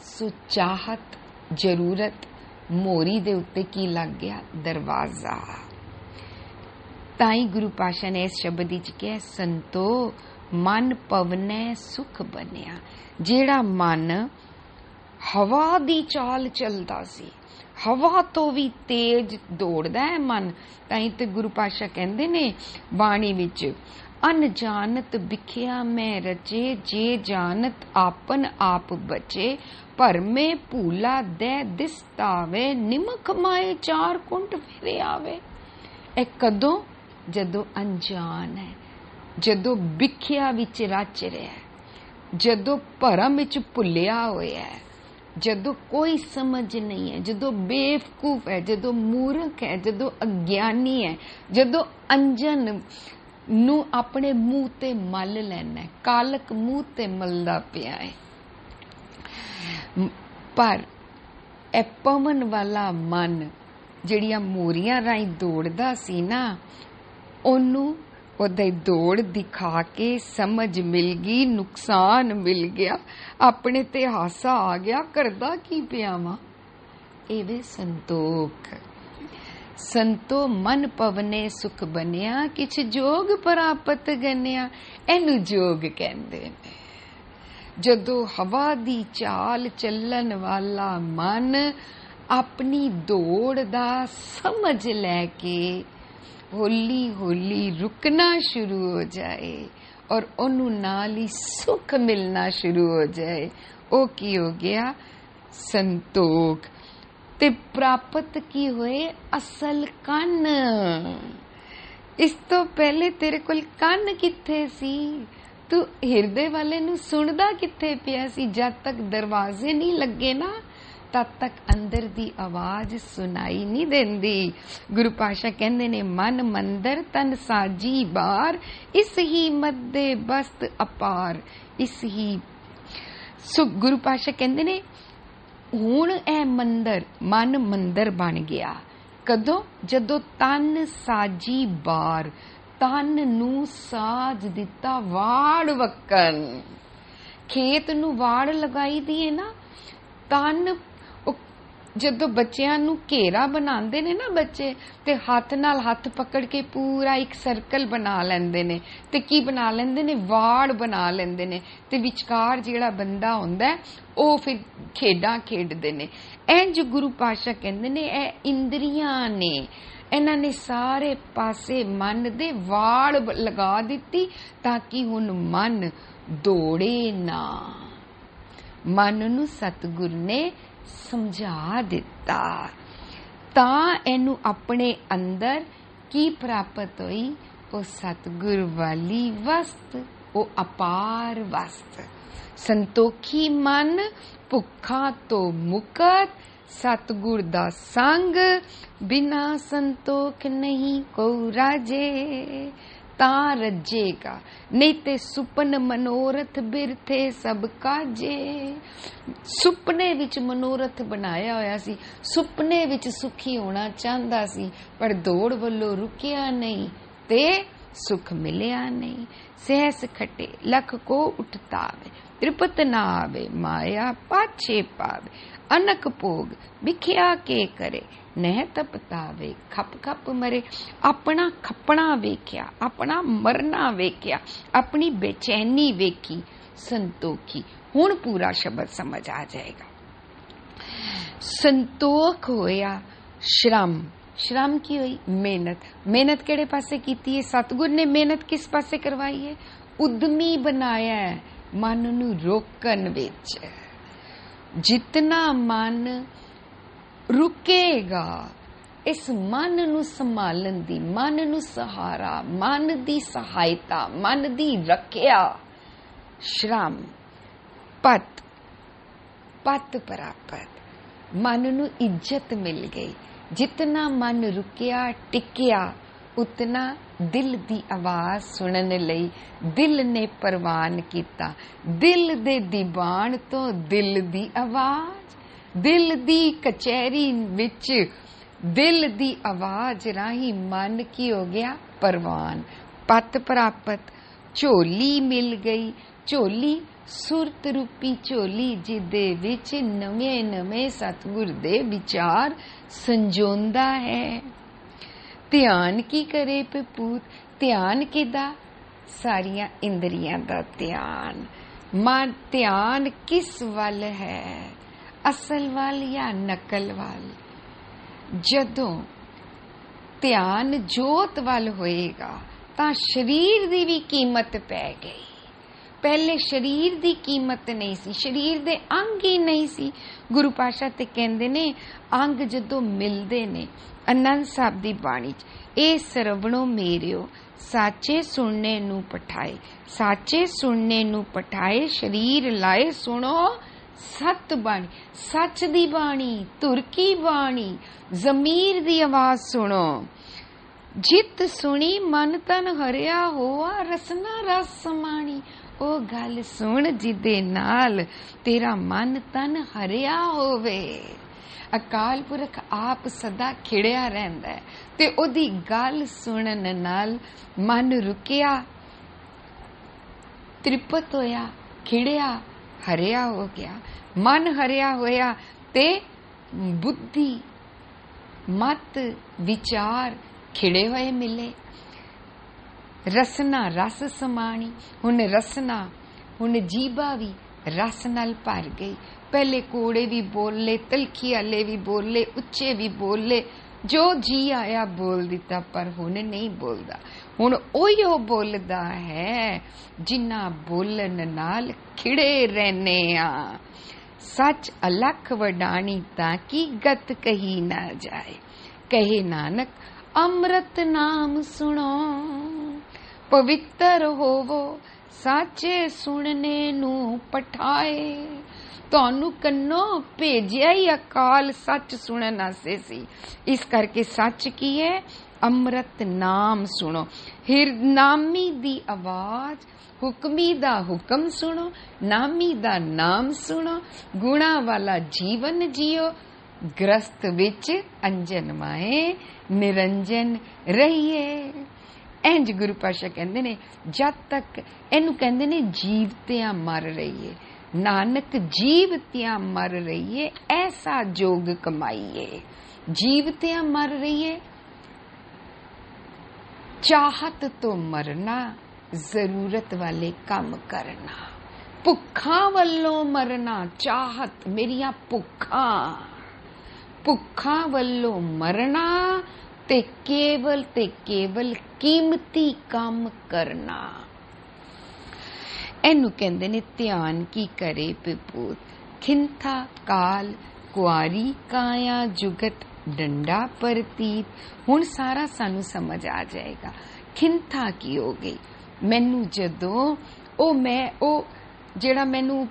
ਸੋ ਚਾਹਤ, ਜ਼ਰੂਰਤ, ਮੋਰੀ ਦੇ ਉੱਤੇ ਕੀ ਲੱਗ ਗਿਆ? ਦਰਵਾਜ਼ਾ। ਤਾਂ ਹੀ ਗੁਰੂ ਪਾਤਸ਼ਾਹ ਨੇ ਇਸ ਸ਼ਬਦ ਵਿੱਚ ਕਿਹਾ, ਸੰਤੋ ਮਨ ਪਵਨੈ ਸੁਖ ਬਣਿਆ। ਜਿਹੜਾ ਮਨ ਹਵਾ ਦੀ ਚਾਲ ਚੱਲਦਾ ਸੀ, ਹਵਾ ਤੋਂ ਵੀ ਤੇਜ਼ ਦੌੜਦਾ ਹੈ ਮਨ। ਤਾਂ ਹੀ ਤੇ ਗੁਰੂ ਪਾਤਸ਼ਾਹ ਕਹਿੰਦੇ ਨੇ ਬਾਣੀ ਵਿੱਚ, ਅਨਜਾਨਤ ਵਿਖਿਆ ਮੈਂ ਰਚੇ, ਜੇ ਜਾਨਤ ਆਪਨ ਆਪ ਬਚੇ, ਭਰਮੇ ਭੂਲਾ ਦੇ ਦਿਸਤਾਵੇ, ਨਿਮਕ ਮਾਏ ਚਾਰ ਕੁੰਟ ਫਿਰੇ ਆਵੇ। ਇਹ ਕਦੋਂ? ਜਦੋਂ ਅਣਜਾਣ ਹੈ, ਜਦੋਂ ਵਿਖਿਆ ਵਿੱਚ ਰਚ ਰਿਹਾ ਹੈ, ਜਦੋਂ ਭਰਮ ਵਿੱਚ ਭੁੱਲਿਆ ਹੋਇਆ ਹੈ, ਜਦੋਂ ਕੋਈ ਸਮਝ ਨਹੀਂ ਹੈ, ਜਦੋਂ ਬੇਵਕੂਫ ਹੈ, ਜਦੋਂ ਮੂਰਖ ਹੈ, ਜਦੋਂ ਅਗਿਆਨੀ ਹੈ, ਜਦੋਂ ਅੰਜਨ ਨੂੰ ਆਪਣੇ ਮੂੰਹ ਤੇ ਮਲ ਲੈਣਾ, ਕਾਲਕ ਮੂੰਹ ਤੇ ਮਲਦਾ ਪਿਆ ਹੈ। ਪਰ ਇਹ ਪਵਨ ਵਾਲਾ ਮਨ ਜਿਹੜੀਆਂ ਮੋਰੀਆਂ ਰਾਹੀਂ ਦੌੜਦਾ ਸੀ ਨਾ, ਉਹਨੂੰ ਉਹਦਾ ਦੌੜ ਦਿਖਾ ਕੇ ਸਮਝ ਮਿਲ ਗਈ, ਨੁਕਸਾਨ ਮਿਲ ਗਿਆ, ਆਪਣੇ ਤੇ ਹਾਸਾ ਆ ਗਿਆ, ਕਰਦਾ ਕੀ ਪਿਆ ਵਾਂ। ਇਹ ਵੇ ਸੰਤੋਖ। ਸੰਤੋ ਮਨ ਪਵਨੇ ਸੁਖ ਬਣਿਆ, ਕਿਛ ਜੋਗ ਪ੍ਰਾਪਤ ਗਨਿਆ। ਇਹਨੂੰ ਜੋਗ ਕਹਿੰਦੇ ਨੇ। ਜਦੋਂ ਹਵਾ ਦੀ ਚਾਲ ਚੱਲਣ ਵਾਲਾ ਮਨ ਆਪਣੀ ਦੌੜ ਦਾ ਸਮਝ ਲੈ ਕੇ ਹੌਲੀ ਹੌਲੀ ਰੁਕਣਾ ਸ਼ੁਰੂ ਹੋ ਜਾਏ ਔਰ ਉਹਨੂੰ ਨਾਲ ਹੀ ਸੁਖ ਮਿਲਣਾ ਸ਼ੁਰੂ ਹੋ ਜਾਏ, ਉਹ ਕੀ ਹੋ ਗਿਆ? ਸੰਤੋਖ। ਤੇ ਪ੍ਰਾਪਤ ਕੀ ਹੋਏ? ਅਸਲ ਕੰਨ। ਇਸ ਤੋਂ ਪਹਿਲੇ ਤੇਰੇ ਕੋਲ ਕੰਨ ਕਿੱਥੇ ਸੀ? ਤੂੰ ਹਿਰਦੇ ਵਾਲੇ ਨੂੰ ਸੁਣਦਾ ਕਿੱਥੇ ਪਿਆ ਸੀ? ਜਦ ਤੱਕ ਦਰਵਾਜ਼ੇ ਨਹੀਂ ਲੱਗੇ ਨਾ, ਤਦ ਤੱਕ ਅੰਦਰ ਦੀ ਆਵਾਜ਼ ਸੁਣਾਈ ਨਹੀਂ ਦਿੰਦੀ। ਗੁਰੂ ਪਾਤਸ਼ਾਹ ਕਹਿੰਦੇ ਨੇ, ਮਨ ਮੰਦਰ ਤਨ ਸਾਜੀ ਬਾਰ, ਇਸ ਹੀ ਮੱਦੇ ਬਸਤ ਅਪਾਰ। ਇਸ ਹੀ ਸੋ ਗੁਰੂ ਪਾਤਸ਼ਾਹ ਕਹਿੰਦੇ ਨੇ, ਹੁਣ ਇਹ ਮੰਦਰ, ਮਨ ਮੰਦਰ ਬਣ ਗਿਆ। ਕਦੋਂ? ਜਦੋਂ ਤਨ ਸਾਜੀ ਬਾਰ, ਤਨ ਨੂੰ ਸਾਜ ਦਿੱਤਾ ਵਾੜ ਵਕਨ। ਖੇਤ ਨੂੰ ਵਾੜ ਲਗਾਈ ਦੀ ਹੈ ਨਾ, ਤਨ ਜਦੋਂ ਬੱਚਿਆਂ ਨੂੰ ਘੇਰਾ ਬਣਾਉਂਦੇ ਨੇ ਨਾ ਬੱਚੇ, ਤੇ ਹੱਥ ਨਾਲ ਹੱਥ ਪਕੜ ਕੇ ਪੂਰਾ ਇੱਕ ਸਰਕਲ ਬਣਾ ਲੈਂਦੇ ਨੇ, ਤੇ ਕੀ ਬਣਾ ਲੈਂਦੇ ਨੇ? ਵਾੜ ਬਣਾ ਲੈਂਦੇ ਨੇ, ਤੇ ਵਿਚਕਾਰ ਜਿਹੜਾ ਬੰਦਾ ਹੁੰਦਾ ਉਹ ਫਿਰ ਖੇਡਾਂ ਖੇਡਦੇ ਨੇ। ਇੰਜ ਗੁਰੂ ਪਾਤਸ਼ਾਹ ਕਹਿੰਦੇ ਨੇ, ਇਹ ਇੰਦਰੀਆਂ ਨੇ, ਇਹਨਾਂ ਨੇ ਸਾਰੇ ਪਾਸੇ ਮਨ ਦੇ ਵਾੜ ਲਗਾ ਦਿੱਤੀ, ਤਾਂ ਕਿ ਹੁਣ ਮਨ ਦੌੜੇ ਨਾ। ਮਨ ਨੂੰ ਸਤਿਗੁਰ ਨੇ ਸਮਝਾ ਦਿੱਤਾ, ਤਾਂ ਇਹਨੂੰ ਆਪਣੇ ਅੰਦਰ ਕੀ ਪ੍ਰਾਪਤ ਹੋਈ? ਉਹ ਸਤਿਗੁਰ ਵਾਲੀ ਵਸਤ, ਉਹ ਅਪਾਰ ਵਸਤ। ਸੰਤੋਖੀ ਮਨ ਭੁੱਖਾਂ ਤੋਂ ਮੁਕਤ, ਸਤਿਗੁਰ ਦਾ ਸੰਗ, ਬਿਨਾ ਸੰਤੋਖ ਨਹੀਂ ਕੋ ਰਾਜੇ। ਤਾਂ ਰੱਜੇਗਾ, ਨਹੀਂ ਤੇ ਸੁਪਨ ਮਨੋਰਥ ਬਿਰਥੇ ਸਭ ਕਾਜੇ। ਸੁਪਨੇ ਵਿੱਚ ਮਨੋਰਥ ਬਣਾਇਆ ਹੋਇਆ ਸੀ, ਸੁਪਨੇ ਵਿੱਚ ਸੁਖੀ ਹੋਣਾ ਚਾਹੁੰਦਾ ਸੀ, ਪਰ ਦੌੜ ਵੱਲੋਂ ਰੁਕਿਆ ਨਹੀਂ ਤੇ ਸੁਖ ਮਿਲਿਆ ਨਹੀਂ। ਸਹਿਸ ਖਟੇ ਲਖ ਕੋ ਉਠਤਾਵੇ, ਤ੍ਰਿਪਤ ਨਾ ਆਵੇ, ਮਾਇਆ ਪਾਛੇ ਪਾਵੇ। ਅਨਕ ਭੋਗ ਵਿਖਿਆ ਕੇ ਕਰੇ, ਨਹਿ ਤਪਤਾਵੇ, ਖਪ ਖਪ ਮਰੇ। ਆਪਣਾ ਖਪਣਾ ਵੇਖਿਆ, ਆਪਣਾ ਮਰਨਾ ਵੇਖਿਆ, ਆਪਣੀ ਬੇਚੈਨੀ ਵੇਖੀ। ਸੰਤੋਖੀ। ਹੁਣ ਪੂਰਾ ਸ਼ਬਦ ਸਮਝ ਆ ਜਾਏਗਾ। ਸੰਤੋਖ ਹੋਇਆ ਸ਼ਰਮ। ਸ਼ਰਮ ਕੀ ਹੋਈ? ਮਿਹਨਤ। ਮਿਹਨਤ ਕਿਹੜੇ ਪਾਸੇ ਕੀਤੀ ਹੈ? ਸਤਿਗੁਰ ਨੇ ਮਿਹਨਤ ਕਿਸ ਪਾਸੇ ਕਰਵਾਈ ਹੈ? ਉਦਮੀ ਬਣਾਇਆ ਹੈ ਮਨ ਨੂੰ ਰੋਕਣ ਵਿੱਚ। ਜਿਤਨਾ ਮਨ ਰੁਕੇਗਾ, ਇਸ ਮਨ ਨੂੰ ਸੰਭਾਲਣ ਦੀ, ਮਨ ਨੂੰ ਸਹਾਰਾ, ਮਨ ਦੀ ਸਹਾਇਤਾ, ਮਨ ਦੀ ਰੱਖਿਆ, ਸ਼ਰਮ, ਪਤ, ਪਤ ਪ੍ਰਾਪਤ। ਮਨ ਨੂੰ ਇੱਜ਼ਤ ਮਿਲ ਗਈ। ਜਿਤਨਾ ਮਨ ਰੁਕਿਆ, ਟਿਕਿਆ, उतना दिल दी आवाज सुनन लई दिल ने परवान कीता। दिल दे दीवान तो दिल दी आवाज, दिल दी कचहरी विच दिल दी आवाज राही मन की हो गया परवान। पत प्राप्त झोली मिल गई, झोली सुरत रूपी झोली जिदे विच नवें नवें सतगुर दे विचार संजोंदा है। ध्यान की करे पपूत, ध्यान किदा? सारिया इंद्रियां दा ध्यान। मन ध्यान किस वल है, असल वल या नकल वल? जदों ध्यान जोत वल होएगा तां शरीर दी भी कीमत पै गई। पहले शरीर दी कीमत नहीं सी, शरीर दे अंग ही नहीं सी। गुरु पातशाह ते कहंदे ने अंग जदों मिलदे ने आनंद साहब दी बाणी च, ए सरवणो मेरियो साचे सुनने नू पठाए, साचे सुनने नू पठाए, शरीर लाए सुनो सत बाणी। सच दी बाणी, तुर की बाणी, जमीर दी आवाज सुनो। जित सुनी मन तन हरिया होआ, रसना रस समाणी। ओ गल सुन जिदे नाल तेरा मन तन हरिया होवे। अकाल पुरख आप सदा खिड़िया रहंदा है ते ओदी गल सुनन नाल मन रुकिया, तृप्त होया, खिड़िया, हरिया हो गया। मन हरिया होया ते बुद्धि, मत, विचार खिड़े होए मिले। रसना रस समाणी। हुन रसना, हुन जीबा भी रस नाल भर गई। पहले कोड़े भी बोले, तलखी आले भी बोले, उच्चे भी बोले, जो जी आया बोल दिता, पर हुन नहीं बोलदा। हुन ओहियो बोलदा है जिन्ना बोलन नाल खिड़े रहने आ। सच अलख वडानी ताकि गत कही ना जाए। कहे नानक अमृत नाम सुनो, पवित्र होवो साचे सुनने नू पठाए। ਤੁਹਾਨੂੰ ਕੰਨੋਂ ਭੇਜਿਆ ਹੀ ਅਕਾਲ ਸੱਚ ਸੁਣਨ ਆਸੇ ਸੀ। ਇਸ ਕਰਕੇ ਸੱਚ ਕੀ ਹੈ? ਅੰਮ੍ਰਿਤ ਨਾਮ ਸੁਣੋ। ਹਿਰਨਾਮੀ ਦੀ ਆਵਾਜ਼, ਹੁਕਮੀ ਦਾ ਹੁਕਮ ਸੁਣੋ, ਨਾਮੀ ਦਾ ਨਾਮ ਸੁਣੋ, ਗੁਣਾ ਵਾਲਾ ਜੀਵਨ ਜੀਓ, ਗ੍ਰਸਤ ਵਿੱਚ ਅੰਜਨ ਮਾਏ ਨਿਰੰਜਨ ਰਹੀਏ। ਇੰਜ ਗੁਰੂ ਪਾਤਸ਼ਾਹ ਕਹਿੰਦੇ ਨੇ, ਜਦ ਤੱਕ ਇਹਨੂੰ ਕਹਿੰਦੇ ਨੇ ਜੀਵਤਿਆਂ ਮਰ ਰਹੀਏ। नानक जीवतियां मर रहिए ऐसा जोग कमाइए। जीवतियां मर रहिए, चाहत तो मरना, जरूरत वाले काम करना। भुखा वल्लों मरना, चाहत मेरिया भुखा, भुखा वल्लों मरना ते केवल कीमती काम करना। ਇਹਨੂੰ ਕਹਿੰਦੇ ਨੇ ਧਿਆਨ ਕੀ ਕਰੇ ਪਿਪੂਤ। ਖਿੰਥਾ ਕਾਲ ਕੁਆਰੀ ਕਾਇਆ ਜੁਗਤ ਡੰਡਾ ਪ੍ਰਤੀਤ। ਹੁਣ ਸਾਰਾ ਸਾਨੂੰ ਸਮਝ ਆ ਜਾਏਗਾ ਖਿੰਥਾ ਕੀ ਹੋ ਗਈ। ਮੈਨੂੰ ਜਦੋਂ ਉਹ ਜਿਹੜਾ ਮੈਨੂੰ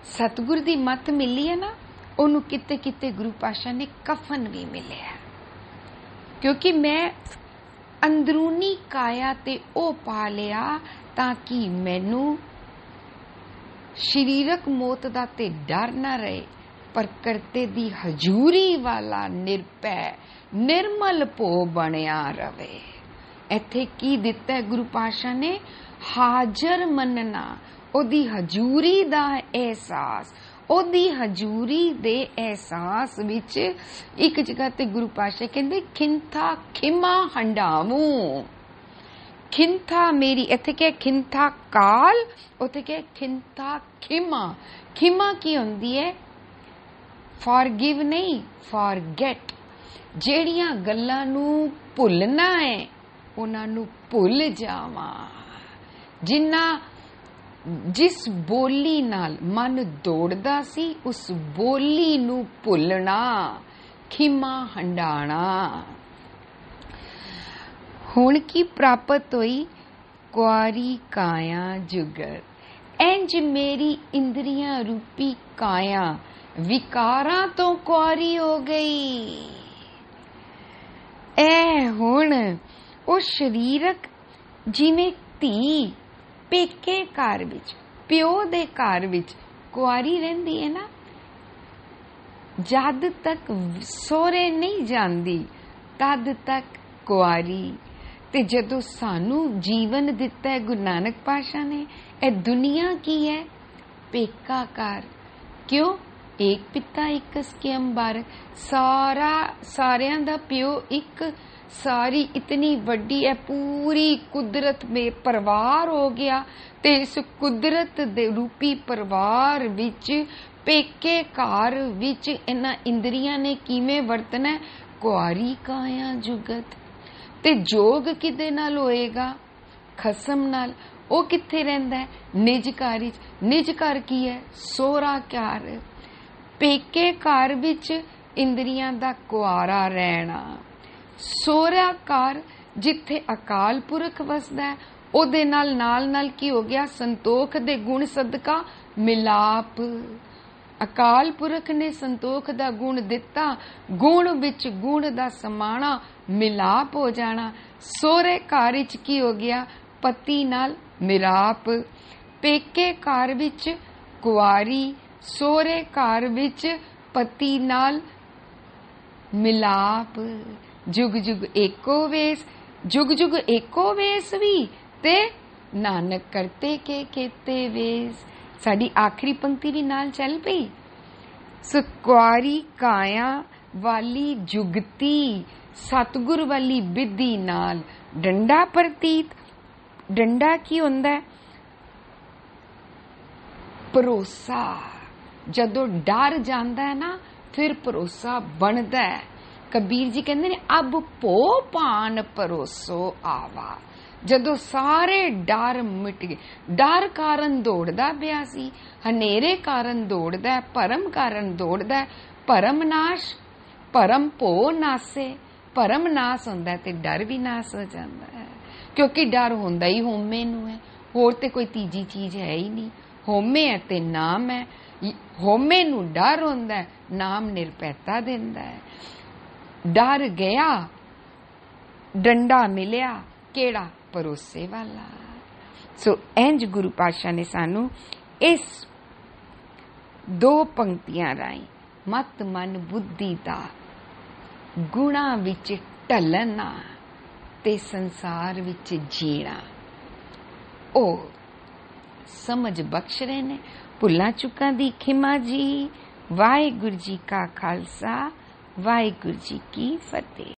ਸਤਿਗੁਰ ਦੀ ਮੱਤ ਮਿਲੀ ਹੈ ਨਾ, ਉਹਨੂੰ ਕਿਤੇ ਕਿਤੇ ਗੁਰੂ ਪਾਤਸ਼ਾਹ ਨੇ ਕਫਨ ਵੀ ਮਿਲਿਆ, ਕਿਉਂਕਿ ਮੈਂ ਅੰਦਰੂਨੀ ਕਾਇਆ ਤੇ ਉਹ ਪਾ ਲਿਆ ਤਾਂ ਕਿ ਮੈਨੂੰ ਸਰੀਰਕ ਮੌਤ ਦਾ ਤੇ ਡਰ ਨਾ ਰਹੇ, ਪਰ ਕਰਤੇ ਦੀ ਹਜ਼ੂਰੀ ਵਾਲਾ ਨਿਰਭੈ ਨਿਰਮਲ ਭੋ ਬਣਿਆ ਰਵੇ। ਇੱਥੇ ਕੀ ਦਿੱਤਾ ਗੁਰੂ ਪਾਤਸ਼ਾਹ ਨੇ? ਹਾਜ਼ਰ ਮੰਨਣਾ, ਉਹਦੀ ਹਜ਼ੂਰੀ ਦਾ ਅਹਿਸਾਸ। ਉਹਦੀ ਹਜ਼ੂਰੀ ਦੇ ਅਹਿਸਾਸ ਵਿੱਚ ਇੱਕ ਜਗ੍ਹਾ ਤੇ ਗੁਰੂ ਪਾਤਸ਼ਾਹ ਕਹਿੰਦੇ ਖਿੰਥਾ ਖਿਮਾ ਹੰਡਾਵੂੰ। ਖਿੰਥਾ ਮੇਰੀ, ਇੱਥੇ ਕਿ ਖਿੰਥਾ ਕਾਲ, ਉੱਥੇ ਕਿ ਖਿੰਥਾ ਖਿਮਾ। ਖਿਮਾ ਕੀ ਹੁੰਦੀ ਹੈ? ਫॉरगिव ਨਹੀਂ, ਫॉरगेट। ਜਿਹੜੀਆਂ ਗੱਲਾਂ ਨੂੰ ਭੁੱਲਣਾ ਹੈ ਉਹਨਾਂ ਨੂੰ ਭੁੱਲ ਜਾਵਾਂ। ਜਿਸ ਬੋਲੀ ਨਾਲ ਮਨ ਦੌੜਦਾ ਸੀ ਉਸ ਬੋਲੀ ਨੂੰ ਭੁੱਲਣਾ, ਖਿਮਾ ਹੰਡਾਣਾ। ਹੁਣ ਕੀ ਪ੍ਰਾਪਤ ਹੋਈ? ਕੁਆਰੀ ਕਾਇਆ ਜੁਗਤ। ਇੰਜ ਮੇਰੀ ਇੰਦਰੀਆਂ ਰੂਪੀ ਕਾਇਆ ਵਿਕਾਰਾਂ ਤੋਂ ਕੁਆਰੀ ਹੋ ਗਈ। ਇਹ ਹੁਣ ਉਹ ਸਰੀਰਕ ਜਿਵੇਂ ਧੀ ਪੇਕੇ ਘਰ ਵਿੱਚ ਪਿਓ ਦੇ ਘਰ ਵਿੱਚ ਕੁਆਰੀ ਰਹਿੰਦੀ ਹੈ ਨਾ, ਜਦ ਤੱਕ ਸਹੁਰੇ ਨਹੀਂ ਜਾਂਦੀ ਤਦ ਤੱਕ ਕੁਆਰੀ। ਤੇ ਜਦੋਂ ਸਾਨੂੰ ਜੀਵਨ ਦਿੱਤਾ ਹੈ ਗੁਰੂ ਨਾਨਕ ਪਾਤਸ਼ਾਹ ਨੇ, ਇਹ ਦੁਨੀਆ ਕੀ ਹੈ? ਪੇਕਾ ਘਰ। ਕਿਉਂ? ਏਕ ਪਿਤਾ ਇਕਸ ਕੇ ਅੰਬਾਰਕ, ਸਾਰਿਆਂ ਦਾ ਪਿਓ ਇੱਕ, ਸਾਰੀ ਇਤਨੀ ਵੱਡੀ ਹੈ ਪੂਰੀ ਕੁਦਰਤ ਮੇ ਪਰਿਵਾਰ ਹੋ ਗਿਆ। ਤੇ ਇਸ ਕੁਦਰਤ ਦੇ ਰੂਪੀ ਪਰਿਵਾਰ ਵਿੱਚ ਪੇਕੇ ਘਰ ਵਿੱਚ ਇਹਨਾਂ ਇੰਦਰੀਆਂ ਨੇ ਕਿਵੇਂ ਵਰਤਣਾ? ਕੁਆਰੀ ਕਾਇਆ ਜੁਗਤ। ਤੇ ਜੋਗ ਕਿਹਦੇ ਨਾਲ ਹੋਏਗਾ? ਖਸਮ ਨਾਲ। ਉਹ ਕਿੱਥੇ ਰਹਿੰਦਾ ਹੈ? ਨਿਜ ਘਰ ਵਿੱਚ। ਨਿਜ ਘਰ ਕੀ ਹੈ? ਸੋਹਰਾ ਘਰ। ਪੇਕੇ ਘਰ ਵਿੱਚ ਇੰਦਰੀਆਂ ਦਾ ਕੁਆਰਾ ਰਹਿਣਾ। ਸੋਹਰਾ ਘਰ ਜਿੱਥੇ ਅਕਾਲ ਪੁਰਖ ਵਸਦਾ ਹੈ, ਉਹਦੇ ਨਾਲ ਕੀ ਹੋ ਗਿਆ? ਸੰਤੋਖ ਦੇ ਗੁਣ ਸਦਕਾ ਮਿਲਾਪ। ਅਕਾਲ ਪੁਰਖ ਨੇ ਸੰਤੋਖ ਦਾ ਗੁਣ ਦਿੱਤਾ, ਗੁਣ ਵਿੱਚ ਗੁਣ ਦਾ ਸਮਾਣਾ, ਮਿਲਾਪ ਹੋ ਜਾਣਾ। ਸੋਹਰੇ ਘਰ ਵਿੱਚ ਕੀ ਹੋ ਗਿਆ? ਪਤੀ ਨਾਲ ਮਿਲਾਪ। ਪੇਕੇ ਘਰ ਵਿੱਚ ਕੁਆਰੀ, ਸੋਹਰੇ ਘਰ ਵਿੱਚ ਪਤੀ ਨਾਲ ਮਿਲਾਪ। ਜੁਗ ਜੁਗ ਏਕੋ ਵੇਸ। ਜੁਗ ਜੁਗ ਏਕੋ ਵੇਸ ਵੀ ਤੇ ਨਾਨਕ ਕਰਤੇ ਕੇ ਕੀਤੇ ਵੇਸ। ਸਾਡੀ ਆਖਰੀ ਪੰਕਤੀ ਵੀ ਨਾਲ ਚੱਲ ਪਈ। ਕੁਆਰੀ ਕਾਇਆ ਵਾਲੀ ਜੁਗਤੀ, ਸਤਿਗੁਰ ਵਾਲੀ ਬਿਧੀ ਨਾਲ ਡੰਡਾ ਪ੍ਰਤੀਤ। ਡੰਡਾ ਕੀ ਹੁੰਦਾ ਹੈ? ਭਰੋਸਾ। ਜਦੋਂ ਡਰ ਜਾਂਦਾ ਹੈ ਨਾ, ਫਿਰ ਭਰੋਸਾ ਬਣਦਾ ਹੈ। ਕਬੀਰ ਜੀ ਕਹਿੰਦੇ ਨੇ ਅਬ ਭੋ ਭਾਨ ਭਰੋਸੋ ਆਵਾ। ਜਦੋਂ ਸਾਰੇ ਡਰ ਮਿਟ ਗਏ, ਡਰ ਕਾਰਨ ਦੌੜਦਾ ਪਿਆ ਸੀ, ਹਨੇਰੇ ਕਾਰਨ ਦੌੜਦਾ, ਭਰਮ ਕਾਰਨ ਦੌੜਦਾ। ਭਰਮ ਨਾਸ਼, ਭਰਮ ਭੋ ਨਾਸੇ। ਭਰਮ ਨਾਸ ਹੁੰਦਾ ਤੇ ਡਰ ਵੀ ਨਾਸ ਹੋ ਜਾਂਦਾ ਹੈ, ਕਿਉਂਕਿ ਡਰ ਹੁੰਦਾ ਹੀ ਹਉਮੈ ਨੂੰ ਹੈ, ਹੋਰ ਤੇ ਕੋਈ ਤੀਜੀ ਚੀਜ਼ ਹੈ ਹੀ ਨਹੀਂ। ਹਉਮੈ ਹੈ ਤੇ ਨਾਮ ਹੈ। ਹਉਮੈ ਨੂੰ ਡਰ ਹੁੰਦਾ, ਨਾਮ ਨਿਰਭੈਤਾ ਦਿੰਦਾ ਹੈ। ਡਰ ਗਿਆ, ਡੰਡਾ ਮਿਲਿਆ, ਕਿਹੜਾ? ਭਰੋਸੇ ਵਾਲਾ। ਸੋ ਇੰਜ ਗੁਰੂ ਪਾਤਸ਼ਾਹ ਨੇ ਸਾਨੂੰ ਇਸ ਦੋ ਪੰਕਤੀਆਂ ਰਾਹੀਂ ਮਤ ਮਨ ਬੁੱਧੀ ਦਾ ਗੁਣਾ ਵਿੱਚ ਢਲਣਾ ਤੇ ਸੰਸਾਰ ਵਿੱਚ ਜੀਣਾ ਉਹ ਸਮਝ ਬਖਸ਼ ਰਹੇ ਨੇ। ਭੁੱਲਾਂ ਚੁੱਕਾਂ ਦੀ ਖਿਮਾ ਜੀ। ਵਾਹਿਗੁਰੂ ਜੀ ਕਾ ਖਾਲਸਾ, ਵਾਹਿਗੁਰੂ ਜੀ ਕੀ ਫਤਿਹ।